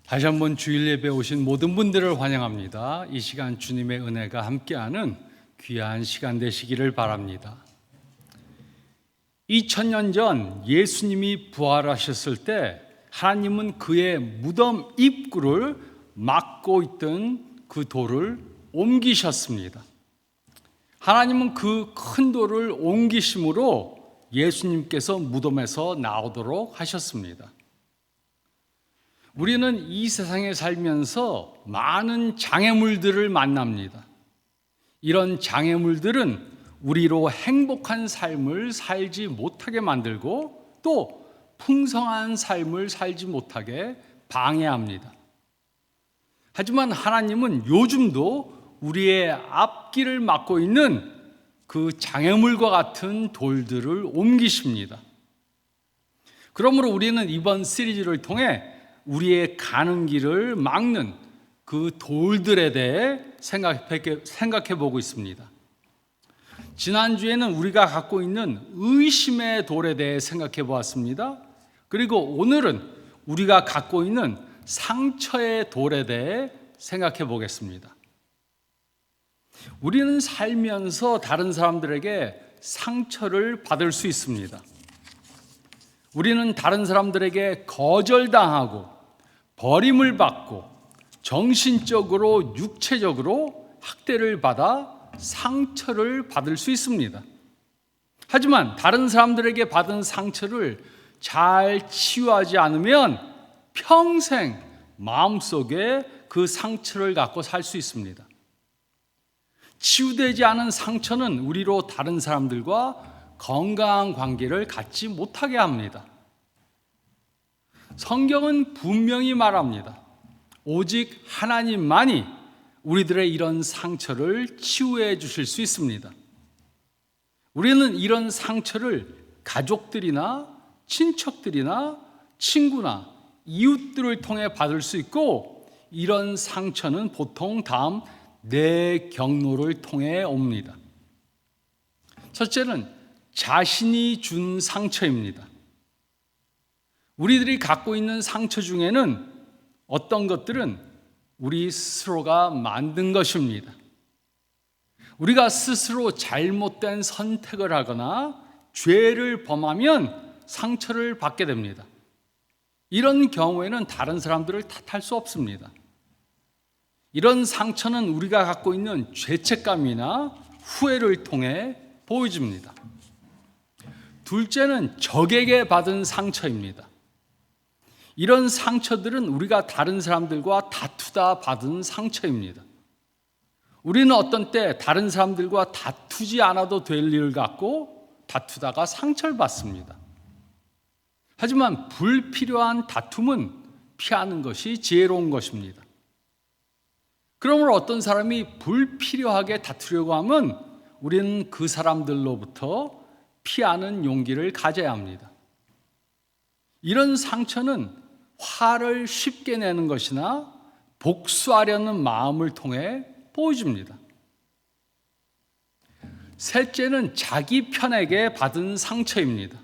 다시 한번 주일 예배 오신 모든 분들을 환영합니다. 이 시간 주님의 은혜가 함께하는 귀한 시간 되시기를 바랍니다. 2000년 전 예수님이 부활하셨을 때 하나님은 그의 무덤 입구를 막고 있던 그 돌을 옮기셨습니다. 하나님은 그 큰 돌을 옮기심으로 예수님께서 무덤에서 나오도록 하셨습니다. 우리는 이 세상에 살면서 많은 장애물들을 만납니다. 이런 장애물들은 우리로 행복한 삶을 살지 못하게 만들고 또 풍성한 삶을 살지 못하게 방해합니다. 하지만 하나님은 요즘도 우리의 앞길을 막고 있는 그 장애물과 같은 돌들을 옮기십니다. 그러므로 우리는 이번 시리즈를 통해 우리의 가는 길을 막는 그 돌들에 대해 생각해 보고 있습니다. 지난주에는 우리가 갖고 있는 의심의 돌에 대해 생각해 보았습니다. 그리고 오늘은 우리가 갖고 있는 상처의 돌에 대해 생각해 보겠습니다. 우리는 살면서 다른 사람들에게 상처를 받을 수 있습니다. 우리는 다른 사람들에게 거절당하고 버림을 받고 정신적으로 육체적으로 학대를 받아 상처를 받을 수 있습니다. 하지만 다른 사람들에게 받은 상처를 잘 치유하지 않으면 평생 마음속에 그 상처를 갖고 살 수 있습니다. 치유되지 않은 상처는 우리로 다른 사람들과 건강한 관계를 갖지 못하게 합니다. 성경은 분명히 말합니다. 오직 하나님만이 우리들의 이런 상처를 치유해 주실 수 있습니다. 우리는 이런 상처를 가족들이나 친척들이나 친구나 이웃들을 통해 받을 수 있고, 이런 상처는 보통 다음 네 경로를 통해 옵니다. 첫째는 자신이 준 상처입니다. 우리들이 갖고 있는 상처 중에는 어떤 것들은 우리 스스로가 만든 것입니다. 우리가 스스로 잘못된 선택을 하거나 죄를 범하면 상처를 받게 됩니다. 이런 경우에는 다른 사람들을 탓할 수 없습니다. 이런 상처는 우리가 갖고 있는 죄책감이나 후회를 통해 보여집니다. 둘째는 적에게 받은 상처입니다. 이런 상처들은 우리가 다른 사람들과 다투다 받은 상처입니다. 우리는 어떤 때 다른 사람들과 다투지 않아도 될 일을 갖고 다투다가 상처를 받습니다. 하지만 불필요한 다툼은 피하는 것이 지혜로운 것입니다. 그러므로 어떤 사람이 불필요하게 다투려고 하면 우리는 그 사람들로부터 피하는 용기를 가져야 합니다. 이런 상처는 화를 쉽게 내는 것이나 복수하려는 마음을 통해 보여집니다. 셋째는 자기 편에게 받은 상처입니다.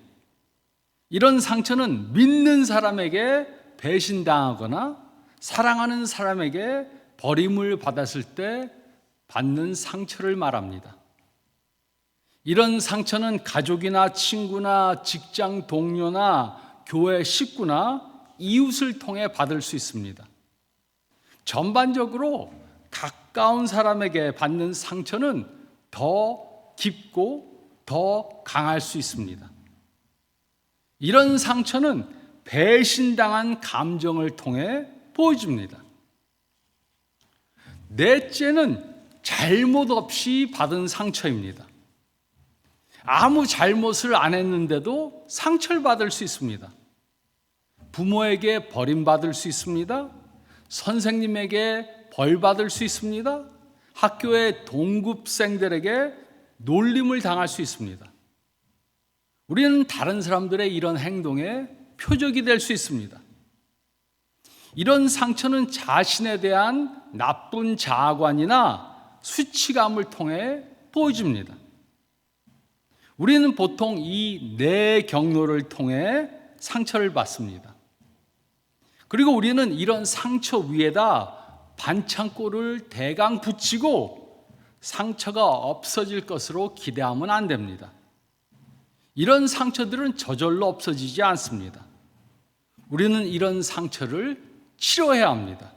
이런 상처는 믿는 사람에게 배신당하거나 사랑하는 사람에게 버림을 받았을 때 받는 상처를 말합니다. 이런 상처는 가족이나 친구나 직장 동료나 교회 식구나 이웃을 통해 받을 수 있습니다. 전반적으로 가까운 사람에게 받는 상처는 더 깊고 더 강할 수 있습니다. 이런 상처는 배신당한 감정을 통해 보여집니다. 넷째는 잘못 없이 받은 상처입니다. 아무 잘못을 안 했는데도 상처를 받을 수 있습니다. 부모에게 버림받을 수 있습니다. 선생님에게 벌받을 수 있습니다. 학교의 동급생들에게 놀림을 당할 수 있습니다. 우리는 다른 사람들의 이런 행동에 표적이 될 수 있습니다. 이런 상처는 자신에 대한 나쁜 자아관이나 수치감을 통해 보여집니다. 우리는 보통 이 네 경로를 통해 상처를 받습니다. 그리고 우리는 이런 상처 위에다 반창고를 대강 붙이고 상처가 없어질 것으로 기대하면 안 됩니다. 이런 상처들은 저절로 없어지지 않습니다. 우리는 이런 상처를 치료해야 합니다.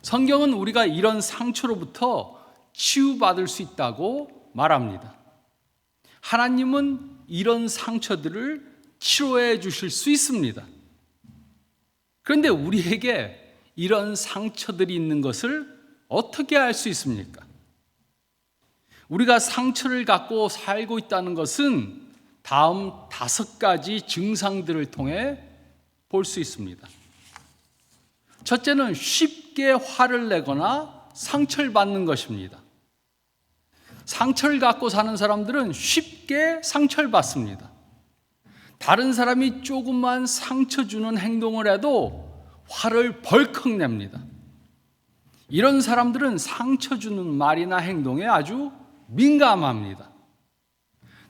성경은 우리가 이런 상처로부터 치유받을 수 있다고 말합니다. 하나님은 이런 상처들을 치료해 주실 수 있습니다. 그런데 우리에게 이런 상처들이 있는 것을 어떻게 알 수 있습니까? 우리가 상처를 갖고 살고 있다는 것은 다음 5가지 증상들을 통해 볼 수 있습니다. 첫째는 쉽게 화를 내거나 상처를 받는 것입니다. 상처를 갖고 사는 사람들은 쉽게 상처를 받습니다. 다른 사람이 조금만 상처 주는 행동을 해도 화를 벌컥 냅니다. 이런 사람들은 상처 주는 말이나 행동에 아주 민감합니다.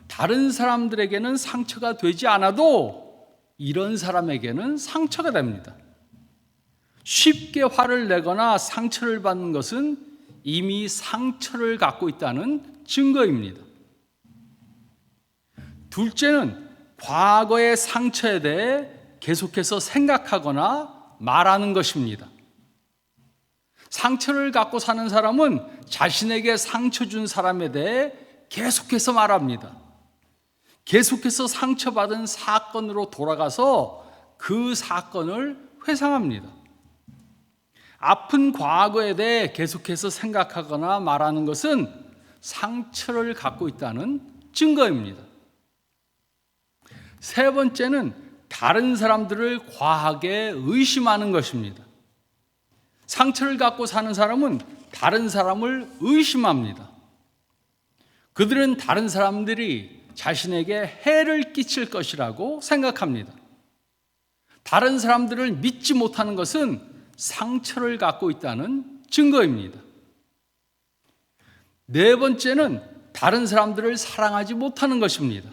다른 사람들에게는 상처가 되지 않아도 이런 사람에게는 상처가 됩니다. 쉽게 화를 내거나 상처를 받는 것은 이미 상처를 갖고 있다는 증거입니다. 둘째는 과거의 상처에 대해 계속해서 생각하거나 말하는 것입니다. 상처를 갖고 사는 사람은 자신에게 상처 준 사람에 대해 계속해서 말합니다. 계속해서 상처받은 사건으로 돌아가서 그 사건을 회상합니다. 아픈 과거에 대해 계속해서 생각하거나 말하는 것은 상처를 갖고 있다는 증거입니다. 세 번째는 다른 사람들을 과하게 의심하는 것입니다. 상처를 갖고 사는 사람은 다른 사람을 의심합니다. 그들은 다른 사람들이 자신에게 해를 끼칠 것이라고 생각합니다. 다른 사람들을 믿지 못하는 것은 상처를 갖고 있다는 증거입니다. 네 번째는 다른 사람들을 사랑하지 못하는 것입니다.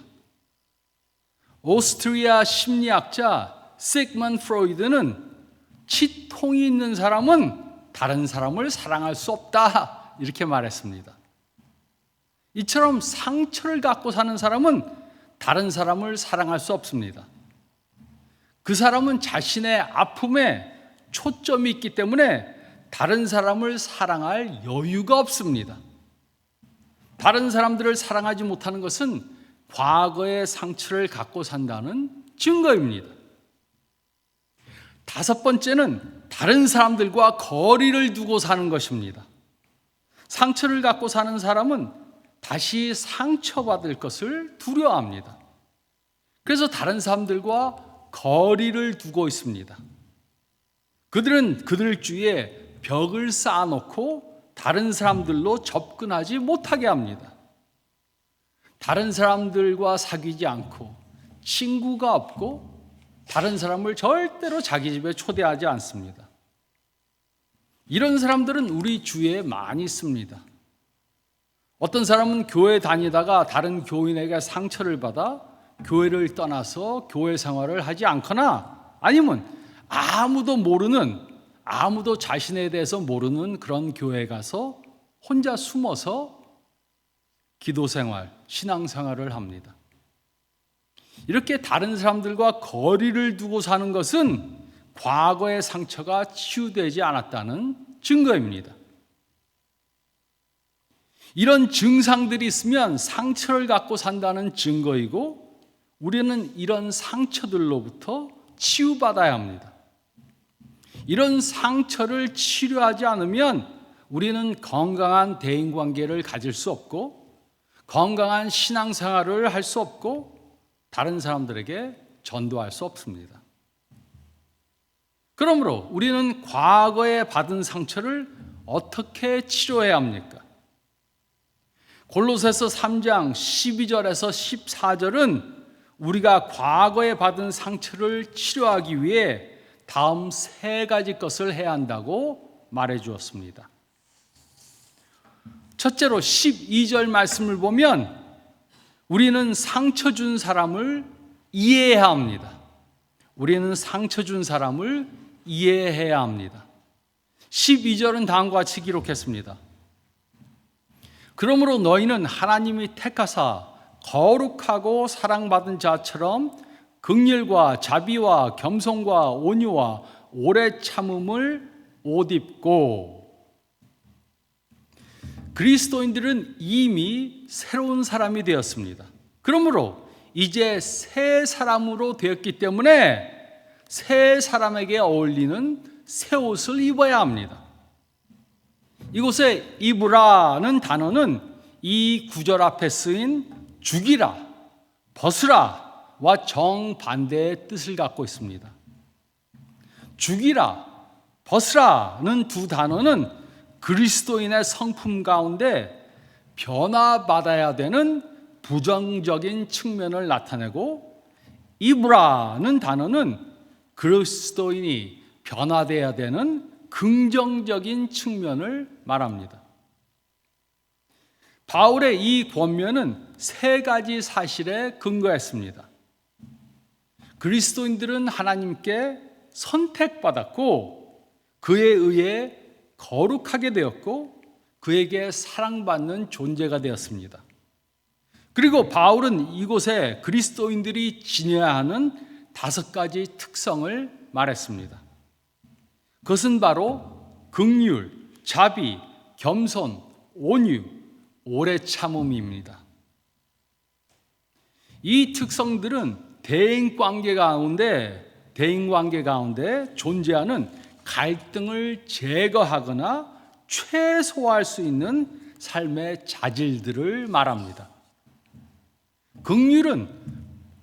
오스트리아 심리학자 시그먼드 프로이드는 치통이 있는 사람은 다른 사람을 사랑할 수 없다 이렇게 말했습니다. 이처럼 상처를 갖고 사는 사람은 다른 사람을 사랑할 수 없습니다. 그 사람은 자신의 아픔에 초점이 있기 때문에 다른 사람을 사랑할 여유가 없습니다. 다른 사람들을 사랑하지 못하는 것은 과거의 상처를 갖고 산다는 증거입니다. 다섯 번째는 다른 사람들과 거리를 두고 사는 것입니다. 상처를 갖고 사는 사람은 다시 상처받을 것을 두려워합니다. 그래서 다른 사람들과 거리를 두고 있습니다. 그들은 그들 주위에 벽을 쌓아놓고 다른 사람들로 접근하지 못하게 합니다. 다른 사람들과 사귀지 않고 친구가 없고 다른 사람을 절대로 자기 집에 초대하지 않습니다. 이런 사람들은 우리 주위에 많이 있습니다. 어떤 사람은 교회 다니다가 다른 교인에게 상처를 받아 교회를 떠나서 교회 생활을 하지 않거나 아니면 아무도 자신에 대해서 모르는 그런 교회에 가서 혼자 숨어서 기도 생활, 신앙 생활을 합니다. 이렇게 다른 사람들과 거리를 두고 사는 것은 과거의 상처가 치유되지 않았다는 증거입니다. 이런 증상들이 있으면 상처를 갖고 산다는 증거이고 우리는 이런 상처들로부터 치유받아야 합니다. 이런 상처를 치료하지 않으면 우리는 건강한 대인관계를 가질 수 없고 건강한 신앙생활을 할 수 없고 다른 사람들에게 전도할 수 없습니다. 그러므로 우리는 과거에 받은 상처를 어떻게 치료해야 합니까? 골로새서 3장 12절에서 14절은 우리가 과거에 받은 상처를 치료하기 위해 다음 3가지 것을 해야 한다고 말해 주었습니다. 첫째로 12절 말씀을 보면 우리는 상처 준 사람을 이해해야 합니다. 우리는 상처 준 사람을 이해해야 합니다. 12절은 다음과 같이 기록했습니다. 그러므로 너희는 하나님이 택하사 거룩하고 사랑받은 자처럼 긍휼과 자비와 겸손과 온유와 오래 참음을 옷 입고, 그리스도인들은 이미 새로운 사람이 되었습니다. 그러므로 이제 새 사람으로 되었기 때문에 새 사람에게 어울리는 새 옷을 입어야 합니다. 이곳에 입으라는 단어는 이 구절 앞에 쓰인 죽이라, 벗으라와 정반대의 뜻을 갖고 있습니다. 죽이라, 벗으라는 두 단어는 그리스도인의 성품 가운데 변화받아야 되는 부정적인 측면을 나타내고, 입으라는 단어는 그리스도인이 변화되어야 되는 긍정적인 측면을 말합니다. 바울의 이 권면은 세 가지 사실에 근거했습니다. 그리스도인들은 하나님께 선택받았고 그에 의해 거룩하게 되었고 그에게 사랑받는 존재가 되었습니다. 그리고 바울은 이곳에 그리스도인들이 지녀야 하는 5가지 특성을 말했습니다. 그것은 바로 긍휼, 자비, 겸손, 온유, 오래 참음입니다. 이 특성들은 대인관계 가운데 존재하는 갈등을 제거하거나 최소화할 수 있는 삶의 자질들을 말합니다. 긍휼은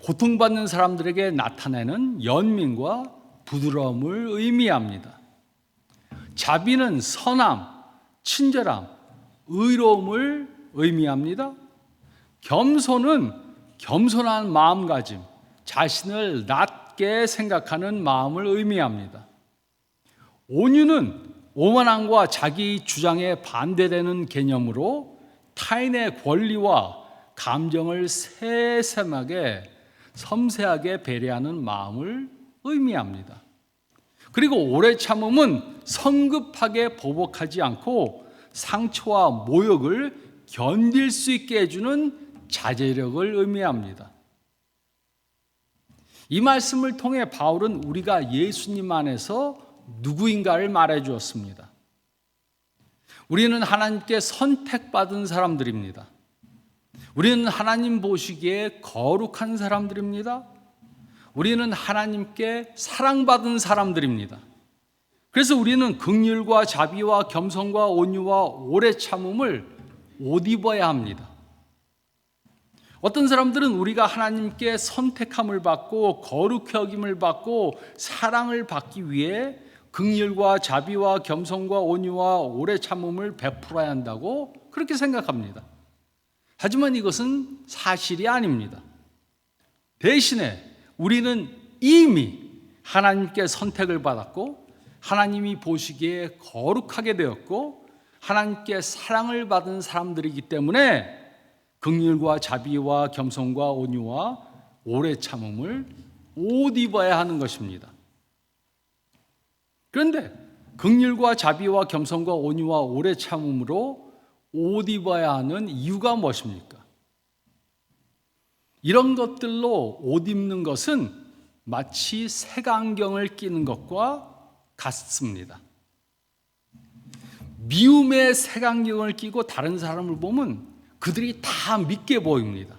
고통받는 사람들에게 나타내는 연민과 부드러움을 의미합니다. 자비는 선함, 친절함, 의로움을 의미합니다. 겸손은 겸손한 마음가짐, 자신을 낮게 생각하는 마음을 의미합니다. 온유는 오만함과 자기 주장에 반대되는 개념으로 타인의 권리와 감정을 섬세하게 배려하는 마음을 의미합니다. 그리고 오래 참음은 성급하게 보복하지 않고 상처와 모욕을 견딜 수 있게 해주는 자제력을 의미합니다. 이 말씀을 통해 바울은 우리가 예수님 안에서 누구인가를 말해 주었습니다. 우리는 하나님께 선택받은 사람들입니다. 우리는 하나님 보시기에 거룩한 사람들입니다. 우리는 하나님께 사랑받은 사람들입니다. 그래서 우리는 긍휼과 자비와 겸손과 온유와 오래 참음을 옷 입어야 합니다. 어떤 사람들은 우리가 하나님께 선택함을 받고 거룩히 여김을 받고 사랑을 받기 위해 긍휼과 자비와 겸손과 온유와 오래 참음을 베풀어야 한다고 그렇게 생각합니다. 하지만 이것은 사실이 아닙니다. 대신에 우리는 이미 하나님께 선택을 받았고 하나님이 보시기에 거룩하게 되었고 하나님께 사랑을 받은 사람들이기 때문에 긍휼과 자비와 겸손과 온유와 오래 참음을 옷 입어야 하는 것입니다. 그런데 긍휼과 자비와 겸손과 온유와 오래 참음으로 옷 입어야 하는 이유가 무엇입니까? 이런 것들로 옷 입는 것은 마치 색안경을 끼는 것과 같습니다. 미움의 색안경을 끼고 다른 사람을 보면 그들이 다 믿게 보입니다.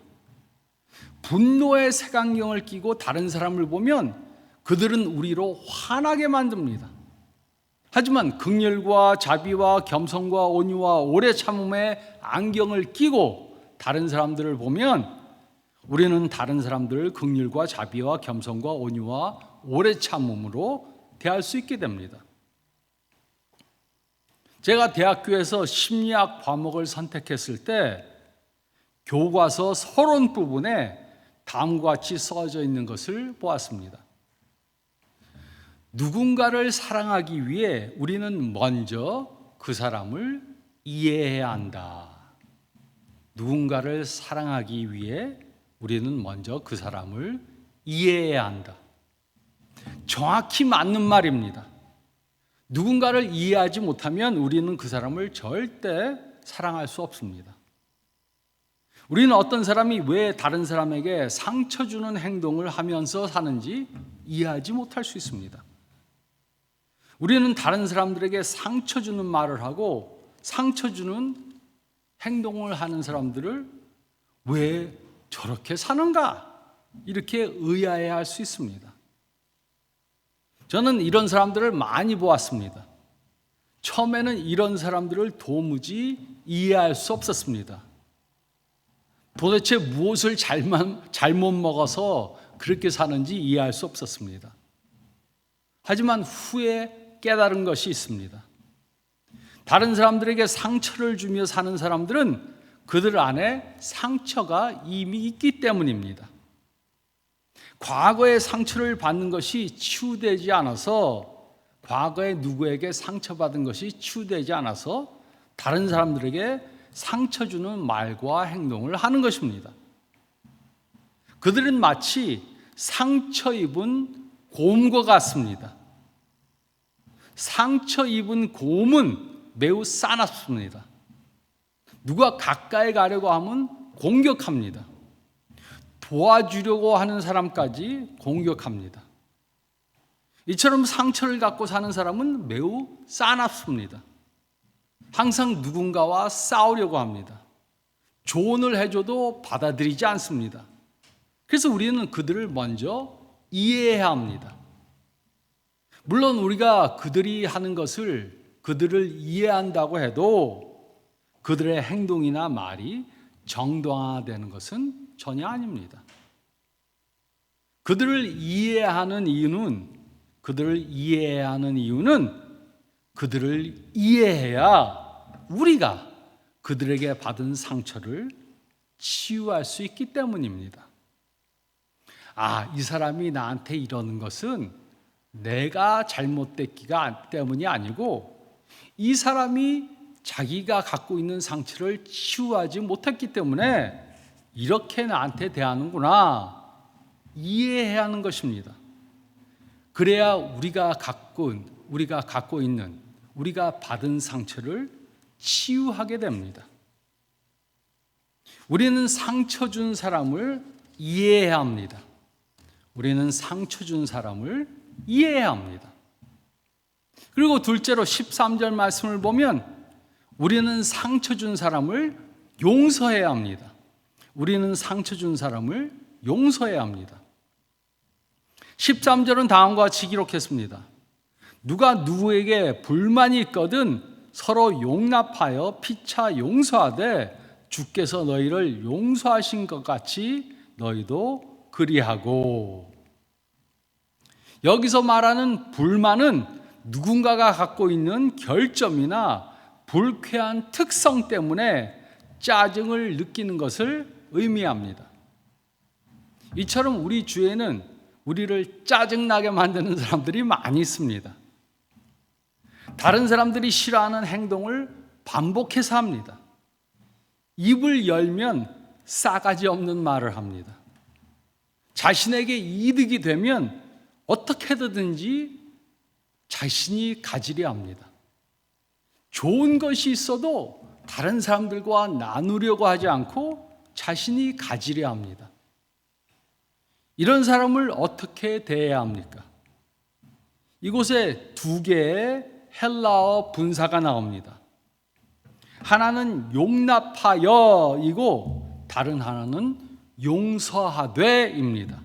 분노의 색안경을 끼고 다른 사람을 보면 그들은 우리로 화나게 만듭니다. 하지만 긍휼과 자비와 겸손과 온유와 오래 참음의 안경을 끼고 다른 사람들을 보면 우리는 다른 사람들을 긍휼과 자비와 겸손과 온유와 오래 참음으로 대할 수 있게 됩니다. 제가 대학교에서 심리학 과목을 선택했을 때 교과서 서론 부분에 다음과 같이 써져 있는 것을 보았습니다. 누군가를 사랑하기 위해 우리는 먼저 그 사람을 이해해야 한다. 누군가를 사랑하기 위해 우리는 먼저 그 사람을 이해해야 한다. 정확히 맞는 말입니다. 누군가를 이해하지 못하면 우리는 그 사람을 절대 사랑할 수 없습니다. 우리는 어떤 사람이 왜 다른 사람에게 상처 주는 행동을 하면서 사는지 이해하지 못할 수 있습니다. 우리는 다른 사람들에게 상처 주는 말을 하고 상처 주는 행동을 하는 사람들을 왜 저렇게 사는가? 이렇게 의아해할 수 있습니다. 저는 이런 사람들을 많이 보았습니다. 처음에는 이런 사람들을 도무지 이해할 수 없었습니다. 도대체 무엇을 잘못 먹어서 그렇게 사는지 이해할 수 없었습니다. 하지만 후에 깨달은 것이 있습니다. 다른 사람들에게 상처를 주며 사는 사람들은 그들 안에 상처가 이미 있기 때문입니다. 과거의 상처를 받는 것이 치유되지 않아서, 과거에 누구에게 상처받은 것이 치유되지 않아서 다른 사람들에게 상처 주는 말과 행동을 하는 것입니다. 그들은 마치 상처 입은 곰과 같습니다. 상처 입은 곰은 매우 싸납습니다. 누가 가까이 가려고 하면 공격합니다. 도와주려고 하는 사람까지 공격합니다. 이처럼 상처를 갖고 사는 사람은 매우 싸납습니다. 항상 누군가와 싸우려고 합니다. 조언을 해줘도 받아들이지 않습니다. 그래서 우리는 그들을 먼저 이해해야 합니다. 물론 우리가 그들이 하는 것을 그들을 이해한다고 해도 그들의 행동이나 말이 정당화되는 것은 전혀 아닙니다. 그들을 이해해야 하는 이유는 그들을 이해해야 우리가 그들에게 받은 상처를 치유할 수 있기 때문입니다. 이 사람이 나한테 이러는 것은 내가 잘못됐기 때문이 아니고 이 사람이 자기가 갖고 있는 상처를 치유하지 못했기 때문에 이렇게 나한테 대하는구나 이해해야 하는 것입니다. 그래야 우리가 갖고 있는 우리가 받은 상처를 치유하게 됩니다. 우리는 상처 준 사람을 이해해야 합니다. 그리고 둘째로 13절 말씀을 보면 우리는 상처 준 사람을 용서해야 합니다. 13절은 다음과 같이 기록했습니다. 누가 누구에게 불만이 있거든 서로 용납하여 피차 용서하되 주께서 너희를 용서하신 것 같이 너희도 그리하고. 여기서 말하는 불만은 누군가가 갖고 있는 결점이나 불쾌한 특성 때문에 짜증을 느끼는 것을 의미합니다. 이처럼 우리 주위에는 우리를 짜증나게 만드는 사람들이 많이 있습니다. 다른 사람들이 싫어하는 행동을 반복해서 합니다. 입을 열면 싸가지 없는 말을 합니다. 자신에게 이득이 되면 어떻게든지 자신이 가지려 합니다. 좋은 것이 있어도 다른 사람들과 나누려고 하지 않고 자신이 가지려 합니다. 이런 사람을 어떻게 대해야 합니까? 이곳에 두 개의 헬라어 분사가 나옵니다. 하나는 용납하여이고 다른 하나는 용서하되입니다.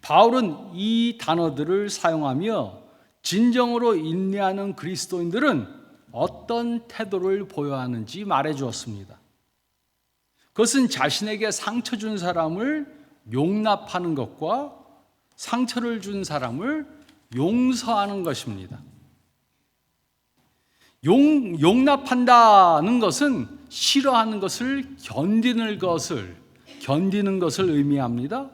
바울은 이 단어들을 사용하며 진정으로 인내하는 그리스도인들은 어떤 태도를 보여야 하는지 말해 주었습니다. 그것은 자신에게 상처 준 사람을 용납하는 것과 상처를 준 사람을 용서하는 것입니다. 용납한다는 것은 싫어하는 것을 견디는 것을 의미합니다.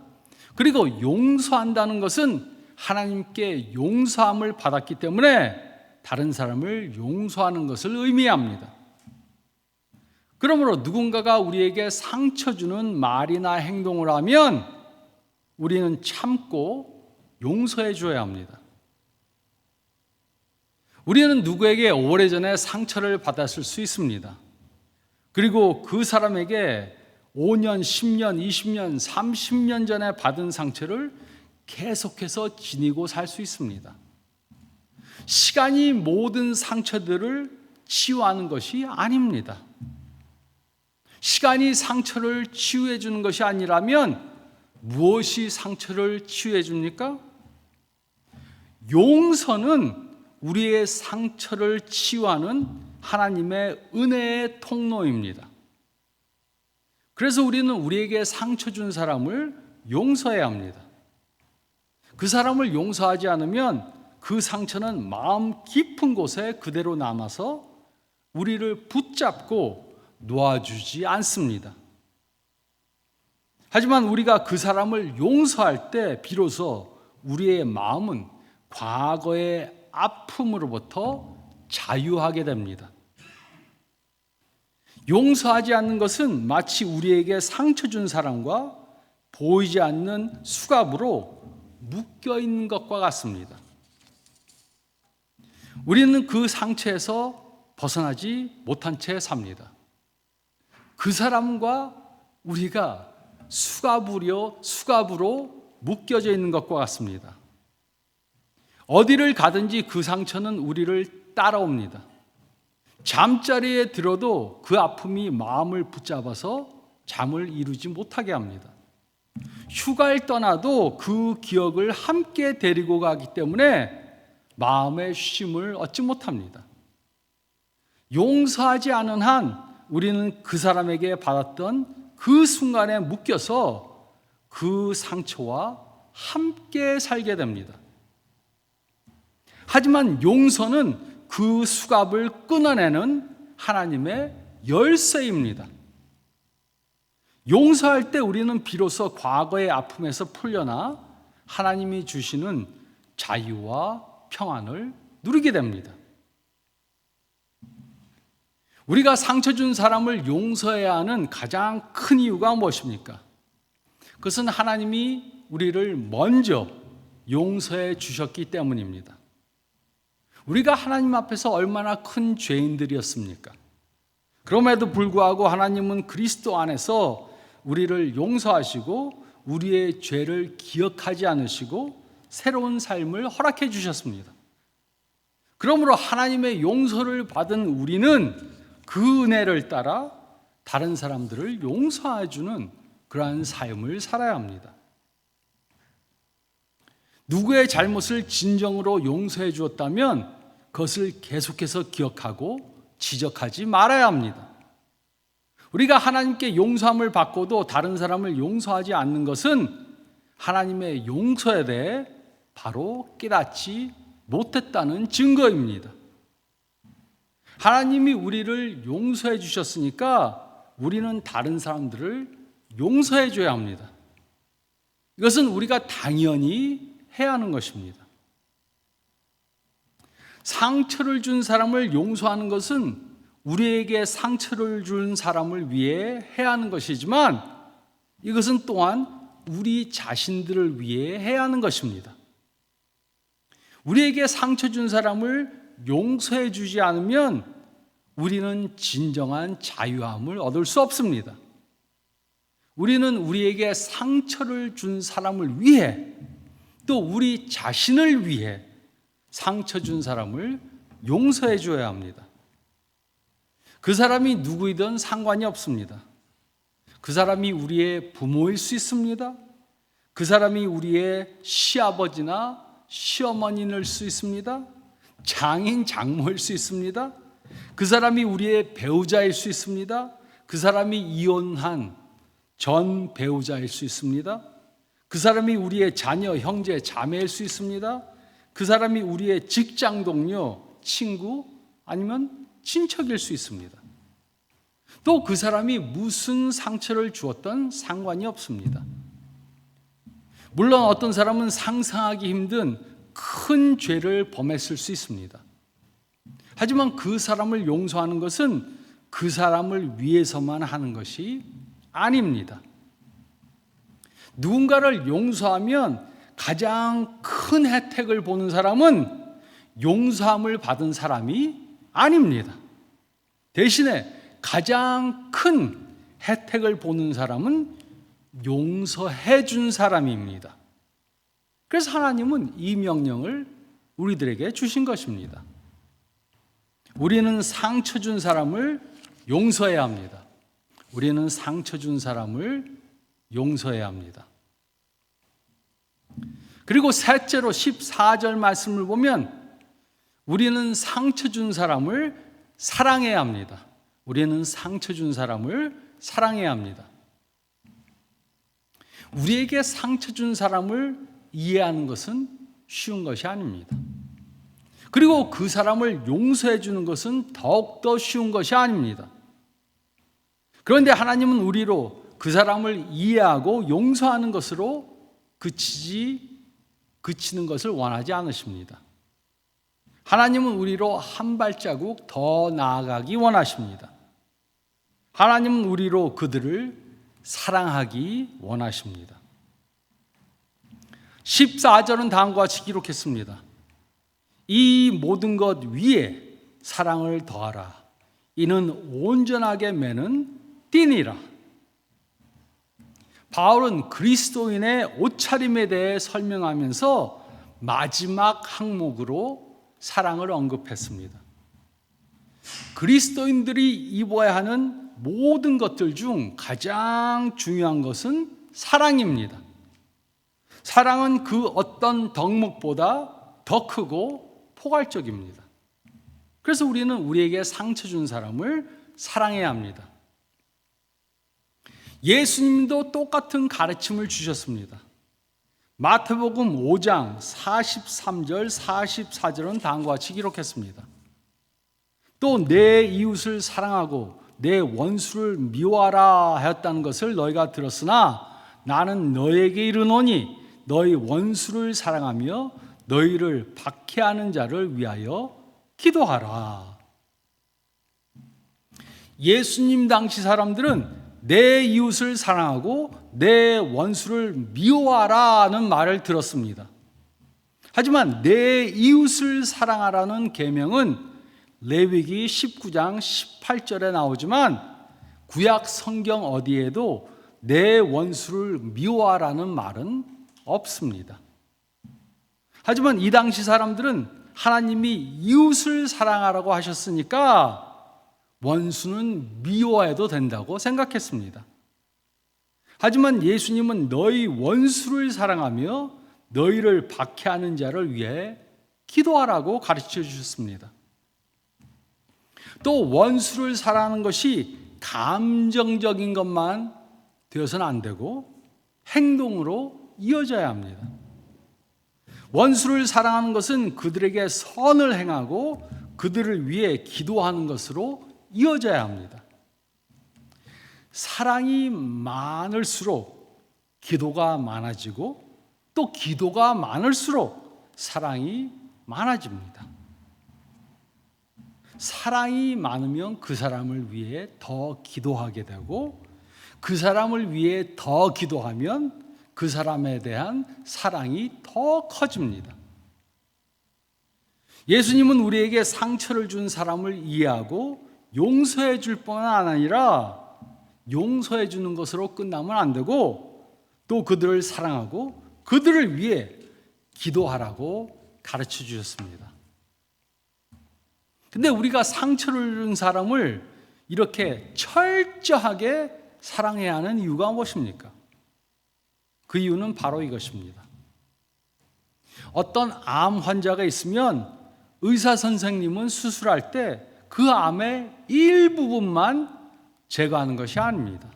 그리고 용서한다는 것은 하나님께 용서함을 받았기 때문에 다른 사람을 용서하는 것을 의미합니다. 그러므로 누군가가 우리에게 상처 주는 말이나 행동을 하면 우리는 참고 용서해 줘야 합니다. 우리는 누구에게 오래전에 상처를 받았을 수 있습니다. 그리고 그 사람에게 5년, 10년, 20년, 30년 전에 받은 상처를 계속해서 지니고 살 수 있습니다. 시간이 모든 상처들을 치유하는 것이 아닙니다. 시간이 상처를 치유해 주는 것이 아니라면 무엇이 상처를 치유해 줍니까? 용서는 우리의 상처를 치유하는 하나님의 은혜의 통로입니다. 그래서 우리는 우리에게 상처 준 사람을 용서해야 합니다. 그 사람을 용서하지 않으면 그 상처는 마음 깊은 곳에 그대로 남아서 우리를 붙잡고 놓아주지 않습니다. 하지만 우리가 그 사람을 용서할 때 비로소 우리의 마음은 과거의 아픔으로부터 자유하게 됩니다. 용서하지 않는 것은 마치 우리에게 상처 준 사람과 보이지 않는 수갑으로 묶여 있는 것과 같습니다. 우리는 그 상처에서 벗어나지 못한 채 삽니다. 그 사람과 우리가 수갑으로 묶여져 있는 것과 같습니다. 어디를 가든지 그 상처는 우리를 따라옵니다. 잠자리에 들어도 그 아픔이 마음을 붙잡아서 잠을 이루지 못하게 합니다. 휴가를 떠나도 그 기억을 함께 데리고 가기 때문에 마음의 쉼을 얻지 못합니다. 용서하지 않은 한 우리는 그 사람에게 받았던 그 순간에 묶여서 그 상처와 함께 살게 됩니다. 하지만 용서는 그 수갑을 끊어내는 하나님의 열쇠입니다. 용서할 때 우리는 비로소 과거의 아픔에서 풀려나 하나님이 주시는 자유와 평안을 누리게 됩니다. 우리가 상처 준 사람을 용서해야 하는 가장 큰 이유가 무엇입니까? 그것은 하나님이 우리를 먼저 용서해 주셨기 때문입니다. 우리가 하나님 앞에서 얼마나 큰 죄인들이었습니까? 그럼에도 불구하고 하나님은 그리스도 안에서 우리를 용서하시고 우리의 죄를 기억하지 않으시고 새로운 삶을 허락해 주셨습니다. 그러므로 하나님의 용서를 받은 우리는 그 은혜를 따라 다른 사람들을 용서해 주는 그러한 삶을 살아야 합니다. 누구의 잘못을 진정으로 용서해 주었다면 그것을 계속해서 기억하고 지적하지 말아야 합니다. 우리가 하나님께 용서함을 받고도 다른 사람을 용서하지 않는 것은 하나님의 용서에 대해 바로 깨닫지 못했다는 증거입니다. 하나님이 우리를 용서해 주셨으니까 우리는 다른 사람들을 용서해 줘야 합니다. 이것은 우리가 당연히 해야 하는 것입니다. 상처를 준 사람을 용서하는 것은 우리에게 상처를 준 사람을 위해 해야 하는 것이지만 이것은 또한 우리 자신들을 위해 해야 하는 것입니다. 우리에게 상처 준 사람을 용서해 주지 않으면 우리는 진정한 자유함을 얻을 수 없습니다. 우리는 우리에게 상처를 준 사람을 위해 또 우리 자신을 위해 상처 준 사람을 용서해 줘야 합니다. 그 사람이 누구이든 상관이 없습니다. 그 사람이 우리의 부모일 수 있습니다. 그 사람이 우리의 시아버지나 시어머니일 수 있습니다. 장인, 장모일 수 있습니다. 그 사람이 우리의 배우자일 수 있습니다. 그 사람이 이혼한 전 배우자일 수 있습니다. 그 사람이 우리의 자녀, 형제, 자매일 수 있습니다. 그 사람이 우리의 직장 동료, 친구 아니면 친척일 수 있습니다. 또 그 사람이 무슨 상처를 주었던 상관이 없습니다. 물론 어떤 사람은 상상하기 힘든 큰 죄를 범했을 수 있습니다. 하지만 그 사람을 용서하는 것은 그 사람을 위해서만 하는 것이 아닙니다. 누군가를 용서하면 가장 큰 혜택을 보는 사람은 용서함을 받은 사람이 아닙니다. 대신에 가장 큰 혜택을 보는 사람은 용서해 준 사람입니다. 그래서 하나님은 이 명령을 우리들에게 주신 것입니다. 우리는 상처 준 사람을 용서해야 합니다. 우리는 상처 준 사람을 용서해야 합니다. 그리고 셋째로 14절 말씀을 보면 우리는 상처 준 사람을 사랑해야 합니다. 우리는 상처 준 사람을 사랑해야 합니다. 우리에게 상처 준 사람을 이해하는 것은 쉬운 것이 아닙니다. 그리고 그 사람을 용서해 주는 것은 더욱더 쉬운 것이 아닙니다. 그런데 하나님은 우리로 그 사람을 이해하고 용서하는 것으로 그치는 것을 원하지 않으십니다. 하나님은 우리로 한 발자국 더 나아가기 원하십니다. 하나님은 우리로 그들을 사랑하기 원하십니다. 14절은 다음과 같이 기록했습니다. 이 모든 것 위에 사랑을 더하라. 이는 온전하게 매는 띠니라. 바울은 그리스도인의 옷차림에 대해 설명하면서 마지막 항목으로 사랑을 언급했습니다. 그리스도인들이 입어야 하는 모든 것들 중 가장 중요한 것은 사랑입니다. 사랑은 그 어떤 덕목보다 더 크고 포괄적입니다. 그래서 우리는 우리에게 상처 준 사람을 사랑해야 합니다. 예수님도 똑같은 가르침을 주셨습니다. 마태복음 5장 43절 44절은 다음과 같이 기록했습니다. 또 내 이웃을 사랑하고 내 원수를 미워하라 하였다는 것을 너희가 들었으나 나는 너희에게 이르노니 너희 원수를 사랑하며 너희를 박해하는 자를 위하여 기도하라. 예수님 당시 사람들은 내 이웃을 사랑하고 내 원수를 미워하라는 말을 들었습니다. 하지만 내 이웃을 사랑하라는 계명은 레위기 19장 18절에 나오지만 구약 성경 어디에도 내 원수를 미워하라는 말은 없습니다. 하지만 이 당시 사람들은 하나님이 이웃을 사랑하라고 하셨으니까 원수는 미워해도 된다고 생각했습니다. 하지만 예수님은 너희 원수를 사랑하며 너희를 박해하는 자를 위해 기도하라고 가르쳐 주셨습니다. 또 원수를 사랑하는 것이 감정적인 것만 되어서는 안 되고 행동으로 이어져야 합니다. 원수를 사랑하는 것은 그들에게 선을 행하고 그들을 위해 기도하는 것으로 이어져야 합니다. 사랑이 많을수록 기도가 많아지고 또 기도가 많을수록 사랑이 많아집니다. 사랑이 많으면 그 사람을 위해 더 기도하게 되고 그 사람을 위해 더 기도하면 그 사람에 대한 사랑이 더 커집니다. 예수님은 우리에게 상처를 준 사람을 이해하고 용서해 줄 뿐만 아니라 용서해 주는 것으로 끝나면 안 되고 또 그들을 사랑하고 그들을 위해 기도하라고 가르쳐 주셨습니다. 근데 우리가 상처를 준 사람을 이렇게 철저하게 사랑해야 하는 이유가 무엇입니까? 그 이유는 바로 이것입니다. 어떤 암 환자가 있으면 의사 선생님은 수술할 때 그 암의 일부분만 제거하는 것이 아닙니다.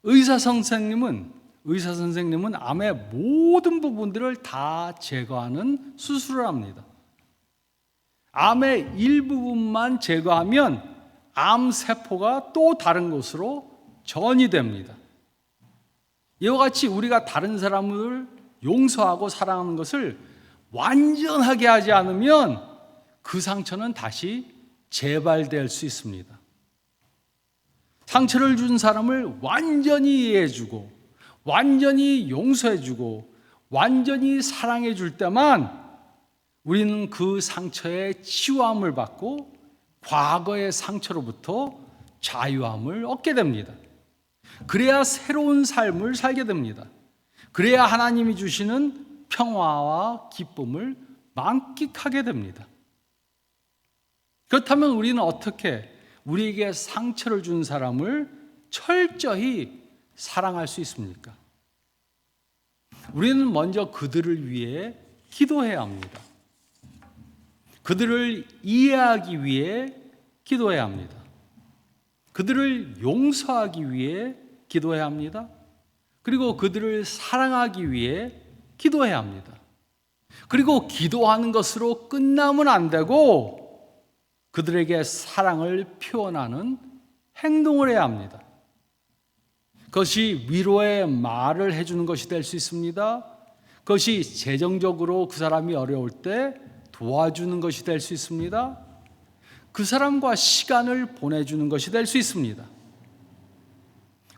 의사 선생님은 암의 모든 부분들을 다 제거하는 수술을 합니다. 암의 일부분만 제거하면 암 세포가 또 다른 곳으로 전이됩니다. 이와 같이 우리가 다른 사람을 용서하고 사랑하는 것을 완전하게 하지 않으면 그 상처는 다시 재발될 수 있습니다. 상처를 준 사람을 완전히 이해해주고 완전히 용서해주고 완전히 사랑해 줄 때만 우리는 그 상처의 치유함을 받고 과거의 상처로부터 자유함을 얻게 됩니다. 그래야 새로운 삶을 살게 됩니다. 그래야 하나님이 주시는 평화와 기쁨을 만끽하게 됩니다. 그렇다면 우리는 어떻게 우리에게 상처를 준 사람을 철저히 사랑할 수 있습니까? 우리는 먼저 그들을 위해 기도해야 합니다. 그들을 이해하기 위해 기도해야 합니다. 그들을 용서하기 위해 기도해야 합니다. 그리고 그들을 사랑하기 위해 기도해야 합니다. 그리고 기도하는 것으로 끝나면 안 되고 그들에게 사랑을 표현하는 행동을 해야 합니다. 그것이 위로의 말을 해주는 것이 될 수 있습니다. 그것이 재정적으로 그 사람이 어려울 때 도와주는 것이 될 수 있습니다. 그 사람과 시간을 보내주는 것이 될 수 있습니다.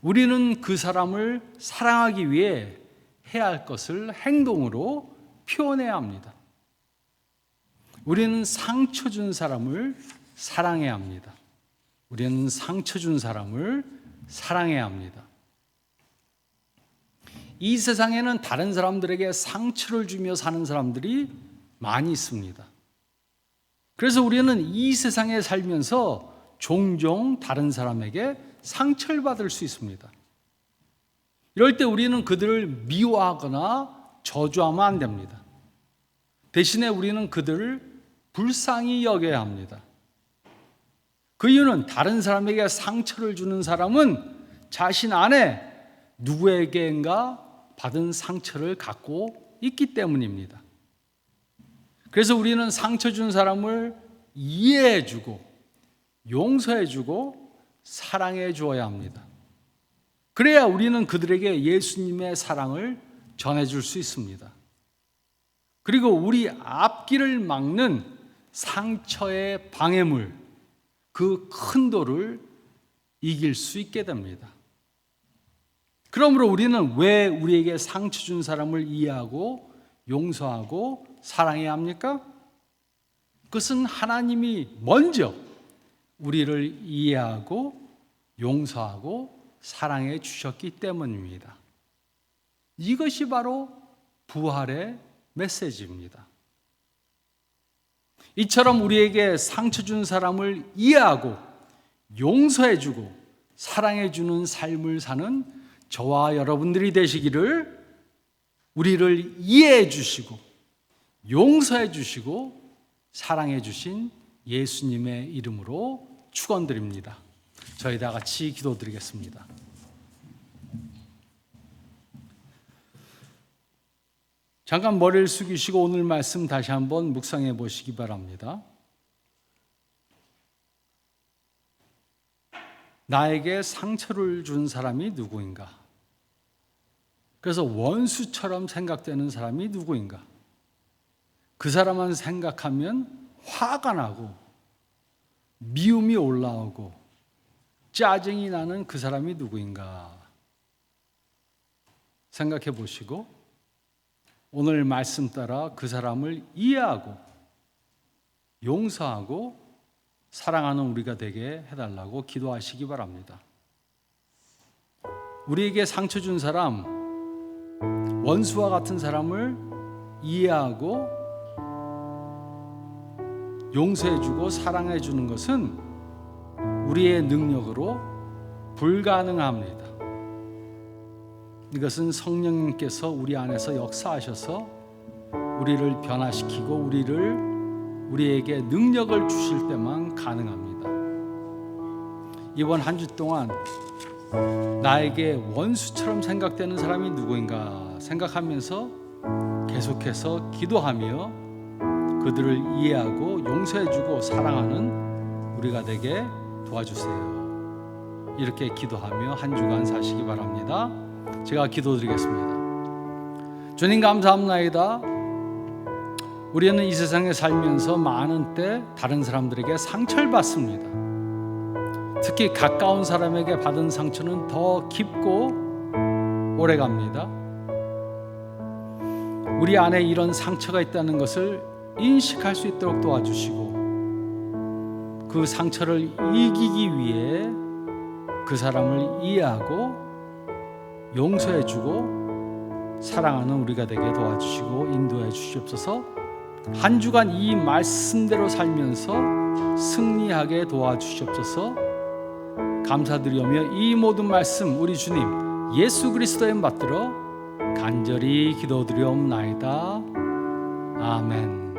우리는 그 사람을 사랑하기 위해 해야 할 것을 행동으로 표현해야 합니다. 우리는 상처 준 사람을 사랑해야 합니다. 우리는 상처 준 사람을 사랑해야 합니다. 이 세상에는 다른 사람들에게 상처를 주며 사는 사람들이 많이 있습니다. 그래서 우리는 이 세상에 살면서 종종 다른 사람에게 상처를 받을 수 있습니다. 이럴 때 우리는 그들을 미워하거나 저주하면 안 됩니다. 대신에 우리는 그들을 불쌍히 여겨야 합니다. 그 이유는 다른 사람에게 상처를 주는 사람은 자신 안에 누구에게인가 받은 상처를 갖고 있기 때문입니다. 그래서 우리는 상처 준 사람을 이해해주고 용서해주고 사랑해 주어야 합니다. 그래야 우리는 그들에게 예수님의 사랑을 전해줄 수 있습니다. 그리고 우리 앞길을 막는 상처의 방해물, 그 큰 돌을 이길 수 있게 됩니다. 그러므로 우리는 왜 우리에게 상처 준 사람을 이해하고 용서하고 사랑해야 합니까? 그것은 하나님이 먼저 우리를 이해하고 용서하고 사랑해 주셨기 때문입니다. 이것이 바로 부활의 메시지입니다. 이처럼 우리에게 상처 준 사람을 이해하고 용서해 주고 사랑해 주는 삶을 사는 저와 여러분들이 되시기를 우리를 이해해 주시고 용서해 주시고 사랑해 주신 예수님의 이름으로 축원드립니다. 저희 다 같이 기도드리겠습니다. 잠깐 머리를 숙이시고 오늘 말씀 다시 한번 묵상해 보시기 바랍니다. 나에게 상처를 준 사람이 누구인가? 그래서 원수처럼 생각되는 사람이 누구인가? 그 사람만 생각하면 화가 나고 미움이 올라오고 짜증이 나는 그 사람이 누구인가? 생각해 보시고 오늘 말씀 따라 그 사람을 이해하고 용서하고 사랑하는 우리가 되게 해달라고 기도하시기 바랍니다. 우리에게 상처 준 사람, 원수와 같은 사람을 이해하고 용서해주고 사랑해주는 것은 우리의 능력으로 불가능합니다. 이것은 성령님께서 우리 안에서 역사하셔서 우리를 변화시키고 우리에게 능력을 주실 때만 가능합니다. 이번 한 주 동안 나에게 원수처럼 생각되는 사람이 누구인가 생각하면서 계속해서 기도하며 그들을 이해하고 용서해주고 사랑하는 우리가 되게 도와주세요. 이렇게 기도하며 한 주간 사시기 바랍니다. 제가 기도드리겠습니다. 주님 감사합니다. 우리는 이 세상에 살면서 많은 때 다른 사람들에게 상처를 받습니다. 특히 가까운 사람에게 받은 상처는 더 깊고 오래갑니다. 우리 안에 이런 상처가 있다는 것을 인식할 수 있도록 도와주시고, 그 상처를 이기기 위해 그 사람을 이해하고 용서해주고 사랑하는 우리가 되게 도와주시고 인도해 주시옵소서. 한 주간 이 말씀대로 살면서 승리하게 도와주시옵소서. 감사드리오며 이 모든 말씀 우리 주님 예수 그리스도의 이름 받들어 간절히 기도드리옵나이다. 아멘.